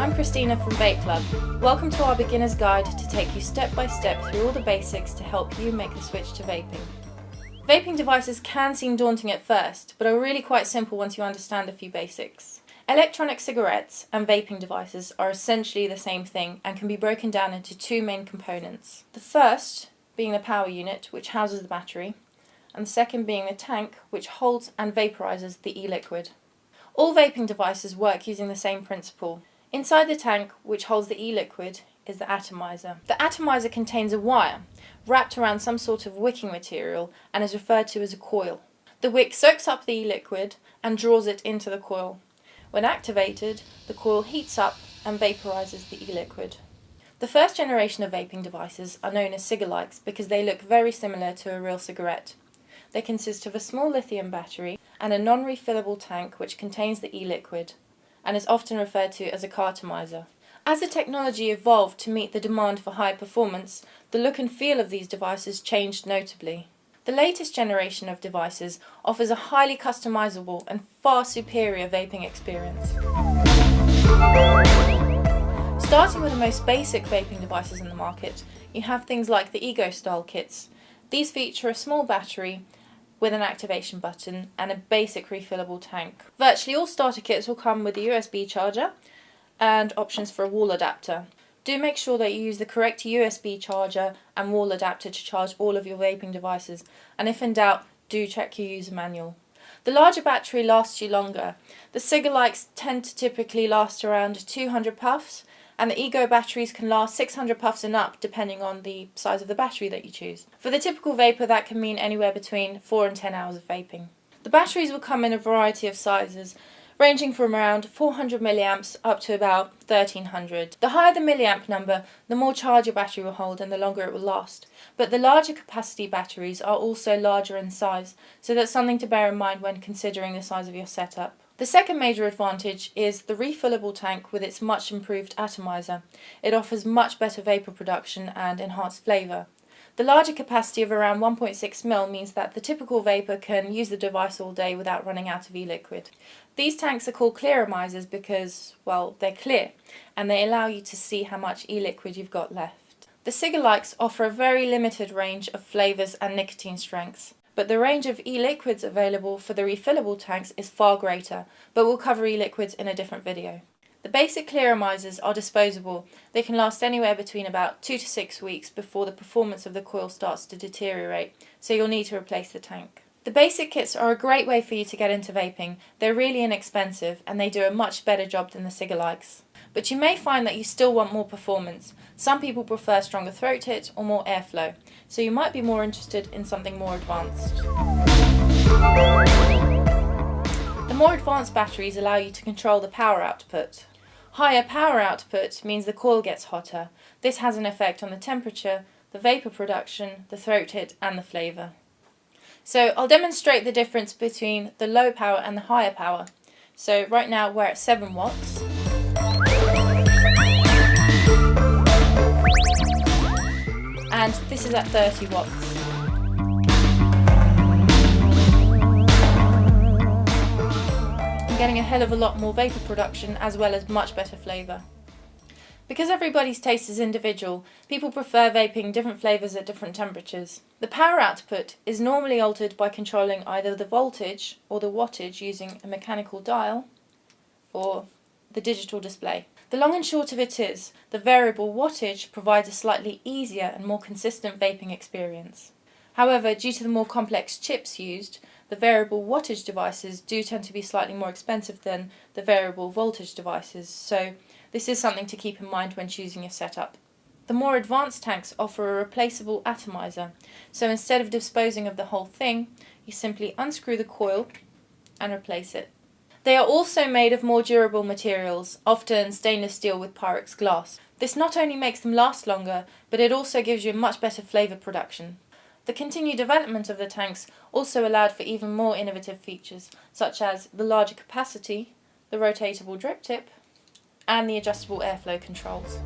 I'm Christina from Vape Club. Welcome to our beginner's guide to take you step by step through all the basics to help you make the switch to vaping. Vaping devices can seem daunting at first, but are really quite simple once you understand a few basics. Electronic cigarettes and vaping devices are essentially the same thing and can be broken down into two main components. The first being the power unit, which houses the battery, and the second being the tank, which holds and vaporizes the e-liquid. All vaping devices work using the same principle. Inside the tank, which holds the e-liquid, is the atomizer. The atomizer contains a wire wrapped around some sort of wicking material and is referred to as a coil. The wick soaks up the e-liquid and draws it into the coil. When activated, the coil heats up and vaporizes the e-liquid. The first generation of vaping devices are known as cigalikes because they look very similar to a real cigarette. They consist of a small lithium battery and a non-refillable tank which contains the e-liquid and is often referred to as a cartomizer. As the technology evolved to meet the demand for high performance, the look and feel of these devices changed notably. The latest generation of devices offers a highly customizable and far superior vaping experience. Starting with the most basic vaping devices in the market, you have things like the Ego style kits. These feature a small battery with an activation button and a basic refillable tank. Virtually all starter kits will come with a USB charger and options for a wall adapter. Do make sure that you use the correct USB charger and wall adapter to charge all of your vaping devices, and if in doubt, do check your user manual. The larger battery lasts you longer. The cigalikes tend to typically last around 200 puffs, and the Ego batteries can last 600 puffs and up depending on the size of the battery that you choose. For the typical vapor, that can mean anywhere between 4 and 10 hours of vaping. The batteries will come in a variety of sizes, ranging from around 400 milliamps up to about 1300. The higher the milliamp number, the more charge your battery will hold and the longer it will last. But the larger capacity batteries are also larger in size, so that's something to bear in mind when considering the size of your setup. The second major advantage is the refillable tank with its much improved atomizer. It offers much better vapor production and enhanced flavour. The larger capacity of around 1.6 ml means that the typical vapor can use the device all day without running out of e-liquid. These tanks are called clearomizers because, well, they're clear and they allow you to see how much e-liquid you've got left. The cigalikes offer a very limited range of flavours and nicotine strengths, but the range of e-liquids available for the refillable tanks is far greater, but we'll cover e-liquids in a different video. The basic clearomizers are disposable. They can last anywhere between about 2 to 6 weeks before the performance of the coil starts to deteriorate, so you'll need to replace the tank. The basic kits are a great way for you to get into vaping. They're really inexpensive and they do a much better job than the cigalikes. But you may find that you still want more performance. Some people prefer stronger throat hit or more airflow, so you might be more interested in something more advanced. The more advanced batteries allow you to control the power output. Higher power output means the coil gets hotter. This has an effect on the temperature, the vapor production, the throat hit and the flavour. So I'll demonstrate the difference between the low power and the higher power. So right now we're at 7 watts. And this is at 30 watts. Getting a hell of a lot more vapor production as well as much better flavour. Because everybody's taste is individual, people prefer vaping different flavours at different temperatures. The power output is normally altered by controlling either the voltage or the wattage using a mechanical dial or the digital display. The long and short of it is, the variable wattage provides a slightly easier and more consistent vaping experience. However, due to the more complex chips used, the variable wattage devices do tend to be slightly more expensive than the variable voltage devices, so this is something to keep in mind when choosing your setup. The more advanced tanks offer a replaceable atomizer, so instead of disposing of the whole thing, you simply unscrew the coil and replace it. They are also made of more durable materials, often stainless steel with Pyrex glass. This not only makes them last longer, but it also gives you a much better flavour production. The continued development of the tanks also allowed for even more innovative features, such as the larger capacity, the rotatable drip tip, and the adjustable airflow controls.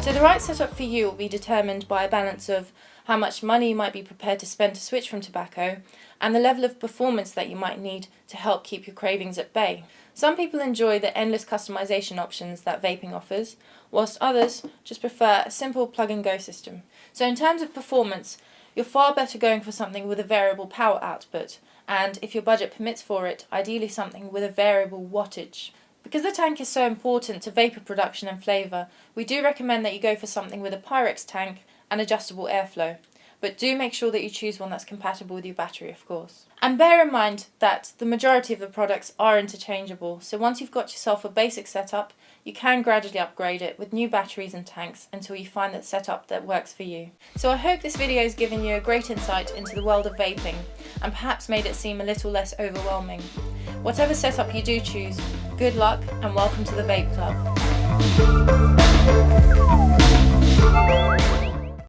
So the right setup for you will be determined by a balance of how much money you might be prepared to spend to switch from tobacco, and the level of performance that you might need to help keep your cravings at bay. Some people enjoy the endless customization options that vaping offers, whilst others just prefer a simple plug-and-go system. So in terms of performance, you're far better going for something with a variable power output, and if your budget permits for it, ideally something with a variable wattage. Because the tank is so important to vapour production and flavour, we do recommend that you go for something with a Pyrex tank and adjustable airflow. But do make sure that you choose one that's compatible with your battery, of course. And bear in mind that the majority of the products are interchangeable, so once you've got yourself a basic setup, you can gradually upgrade it with new batteries and tanks until you find that setup that works for you. So I hope this video has given you a great insight into the world of vaping and perhaps made it seem a little less overwhelming. Whatever setup you do choose, good luck and welcome to the Vape Club.